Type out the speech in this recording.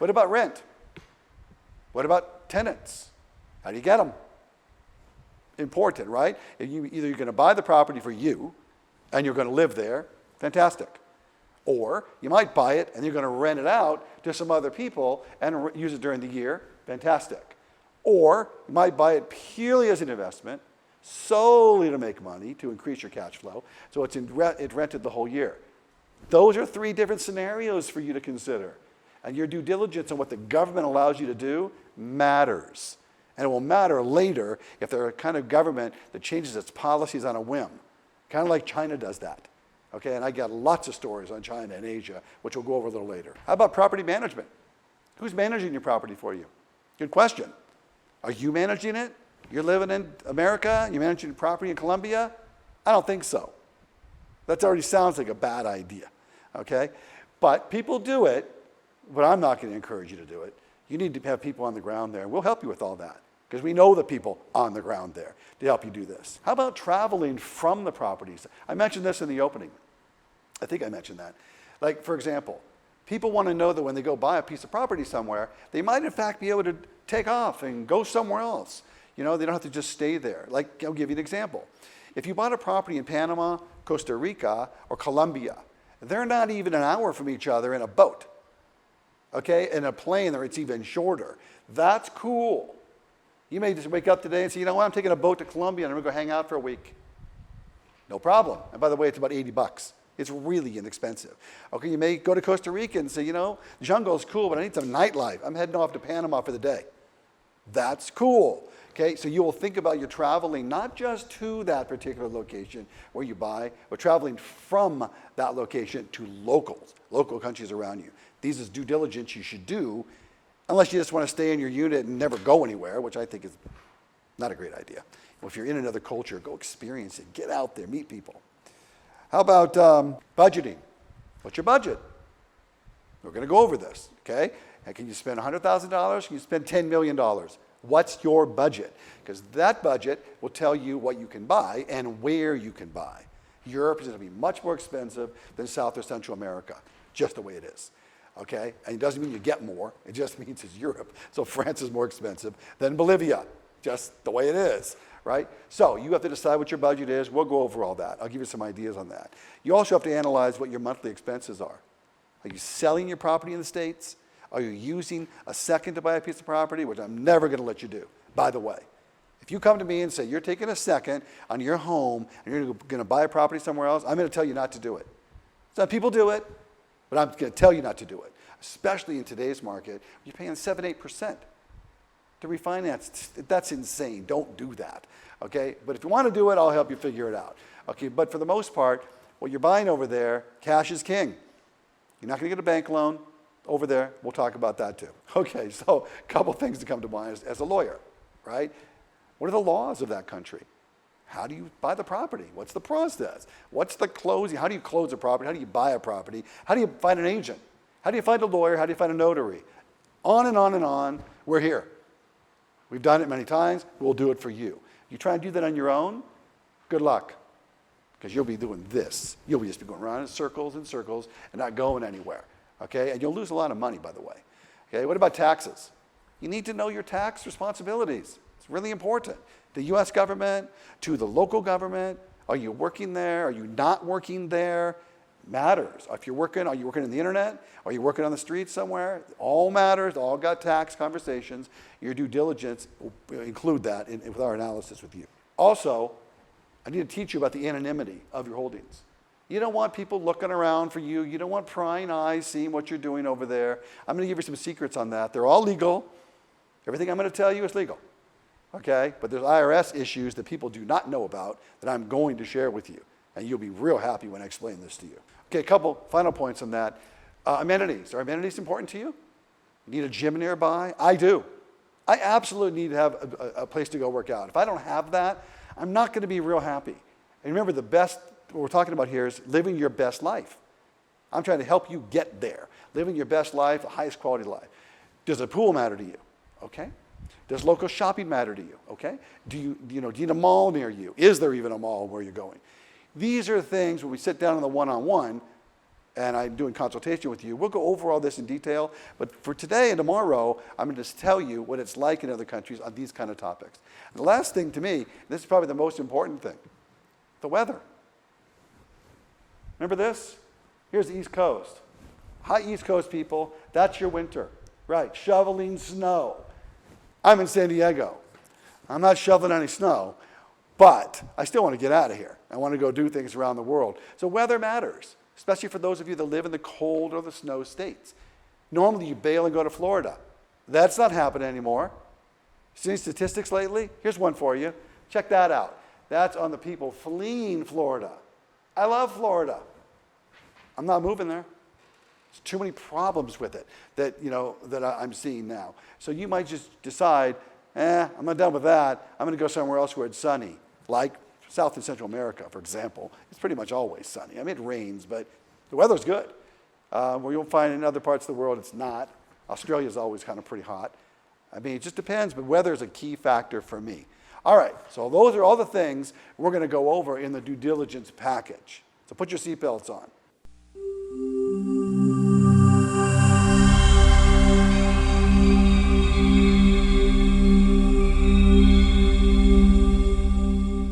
What about rent? What about tenants? How do you get them? Important, right? Either you're going to buy the property for you and you're going to live there, fantastic. Or you might buy it and you're going to rent it out to some other people and use it during the year, fantastic. Or you might buy it purely as an investment, solely to make money, to increase your cash flow, so it's rented the whole year. Those are 3 different scenarios for you to consider. And your due diligence on what the government allows you to do matters. And it will matter later if they're a kind of government that changes its policies on a whim, kind of like China does that. Okay, and I got lots of stories on China and Asia, which we'll go over a little later. How about property management? Who's managing your property for you? Good question. Are you managing it? You're living in America? You're managing property in Colombia? I don't think so. That already sounds like a bad idea, okay? But people do it, but I'm not going to encourage you to do it. You need to have people on the ground there, and we'll help you with all that because we know the people on the ground there to help you do this. How about traveling from the properties? I mentioned this in the opening. I think I mentioned that. Like, for example, people want to know that when they go buy a piece of property somewhere, they might in fact be able to take off and go somewhere else. You know, they don't have to just stay there. Like, I'll give you an example. If you bought a property in Panama, Costa Rica, or Colombia, they're not even an hour from each other in a boat. Okay, in a plane, it's even shorter. That's cool. You may just wake up today and say, you know what, I'm taking a boat to Colombia and I'm going to go hang out for a week. No problem. And by the way, it's about $80. It's really inexpensive. Okay, you may go to Costa Rica and say, you know, jungle's cool, but I need some nightlife. I'm heading off to Panama for the day. That's cool. Okay, so you will think about your traveling not just to that particular location where you buy, but traveling from that location to local countries around you. These is due diligence you should do, unless you just want to stay in your unit and never go anywhere, which I think is not a great idea. Well, if you're in another culture, go experience it. Get out there, meet people. How about budgeting? What's your budget? We're going to go over this, okay? And can you spend $100,000? Can you spend $10 million? What's your budget? Because that budget will tell you what you can buy and where you can buy. Europe is going to be much more expensive than South or Central America, just the way it is. Okay? And it doesn't mean you get more. It just means it's Europe. So France is more expensive than Bolivia, just the way it is, right? So you have to decide what your budget is. We'll go over all that. I'll give you some ideas on that. You also have to analyze what your monthly expenses are. Are you selling your property in the States? Are you using a second to buy a piece of property, which I'm never going to let you do, by the way. If you come to me and say you're taking a second on your home and you're going to buy a property somewhere else, I'm going to tell you not to do it. Some people do it, but I'm going to tell you not to do it, especially in today's market. You're paying 7-8% to refinance. That's insane. Don't do that, okay? But if you want to do it, I'll help you figure it out, okay? But for the most part, what you're buying over there, cash is king. You're not going to get a bank loan over there. We'll talk about that too. Okay, so a couple things to come to mind as a lawyer, right? What are the laws of that country? How do you buy the property? What's the process? What's the closing? How do you close a property? How do you buy a property? How do you find an agent? How do you find a lawyer? How do you find a notary? On and on and on. We're here. We've done it many times. We'll do it for you. You try and do that on your own, good luck, because you'll be doing this. You'll just be going around in circles and circles and not going anywhere, okay? And you'll lose a lot of money, by the way. Okay, what about taxes? You need to know your tax responsibilities. It's really important. The U.S. government, to the local government. Are you working there? Are you not working there? Matters. If you're working, are you working on the internet? Are you working on the streets somewhere? It all matters. All got tax conversations. Your due diligence will include that with our analysis with you. Also, I need to teach you about the anonymity of your holdings. You don't want people looking around for you. You don't want prying eyes seeing what you're doing over there. I'm going to give you some secrets on that. They're all legal. Everything I'm going to tell you is legal. Okay? But there's IRS issues that people do not know about that I'm going to share with you. And you'll be real happy when I explain this to you. Okay, a couple final points on that. Amenities. Are amenities important to you? You need a gym nearby? I do. I absolutely need to have a place to go work out. If I don't have that, I'm not going to be real happy. And remember, what we're talking about here is living your best life. I'm trying to help you get there. Living your best life, the highest quality life. Does a pool matter to you? Okay. Does local shopping matter to you? Okay. Do you need a mall near you? Is there even a mall where you're going? These are things when we sit down in the one-on-one, and I'm doing consultation with you, we'll go over all this in detail. But for today and tomorrow, I'm going to just tell you what it's like in other countries on these kind of topics. And the last thing to me, this is probably the most important thing, the weather. Remember this? Here's the East Coast. Hi, East Coast people, that's your winter. Right, shoveling snow. I'm in San Diego. I'm not shoveling any snow, but I still want to get out of here. I want to go do things around the world. So weather matters, especially for those of you that live in the cold or the snow states. Normally you bail and go to Florida. That's not happening anymore. Seen statistics lately? Here's one for you. Check that out. That's on the people fleeing Florida. I love Florida. I'm not moving there. There's too many problems with it that, that I'm seeing now. So you might just decide, I'm not done with that. I'm going to go somewhere else where it's sunny, like South and Central America, for example. It's pretty much always sunny. I mean, it rains, but the weather's good. Where you'll find in other parts of the world, it's not. Australia's always kind of pretty hot. I mean, it just depends, but weather is a key factor for me. All right, so those are all the things we're going to go over in the due diligence package. So put your seatbelts on.